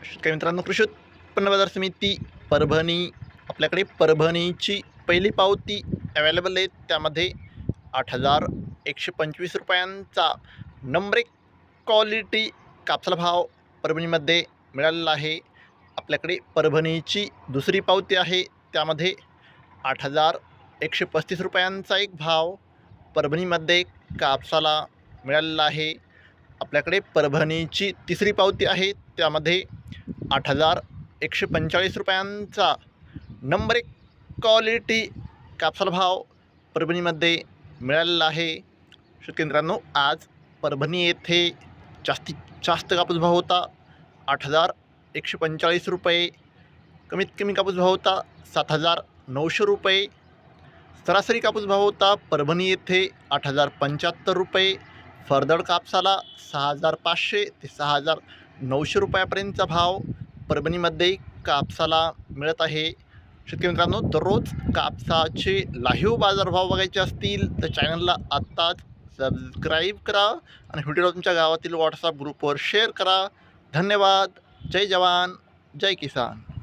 शेतकरी मित्रांनो, कृषी उत्पन्न बाजार समिती परभणी, आपल्याकडे परभणीची पहिली पावती अवेलेबल आहे. त्यामध्ये 8,125 रुपयांचा नंबर एक क्वालिटी कापसाला भाव परभणीमध्ये मिळालेला आहे. आपल्याकडे परभणीची दुसरी पावती आहे. त्यामध्ये 8,135 रुपयांचा एक भाव परभणीमध्ये कापसाला मिळालेला आहे. आपल्याकडे परभणीची तिसरी पावती आहे. त्यामध्ये 8,145 रुपयांचा नंबर एक क्वालिटी कापसाला भाव परभणीमध्ये मिळालेला आहे. शेतकरी मित्रांनो, आज परभणी येथे जास्तीत जास्त कापूस भाव होता 8,145 रुपये. कमीत कमी कापूस भाव होता 7,900 रुपये. सरासरी कापूस भाव होता परभणी येथे 8,075 रुपये. फरदड कापसाला 6,500 ते 6,900 रुपयापर्यंतचा भाव परभणीमध्ये कापसाला मिळत आहे. शेतकरी मित्रांनो, दररोज कापसाचे लाईव्ह बाजारभाव बघायचे असतील तर चॅनलला आत्ताच सबस्क्राईब करा आणि व्हिडिओ तुमच्या गावातील व्हॉट्सअप ग्रुपवर शेअर करा. धन्यवाद. जय जवान, जय किसान.